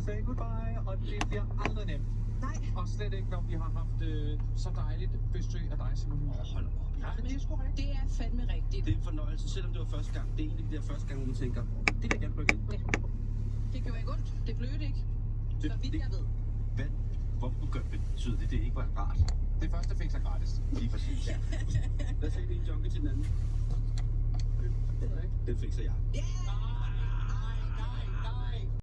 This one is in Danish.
say goodbye, og det bliver aldrig nemt. Nej. Og slet ikke, når vi har haft så dejligt besøg af dig, Simon. Hold op. Ja, men det er sgu rigtigt. Det er fandme rigtigt. Det er en fornøjelse, selvom det var første gang. Det er en af de der første gange, hvor man tænker, det vil jeg gerne prøve igen. Ja. Det gjorde ikke ondt. Det blødte ikke. Så vidt jeg ved. Hvad? Hvorfor betyder det ikke var rart? Det første fik sig gratis. Lige præcis. Ja. Hvad sagde det en junkie til den anden? Den fikser jeg. Yeah!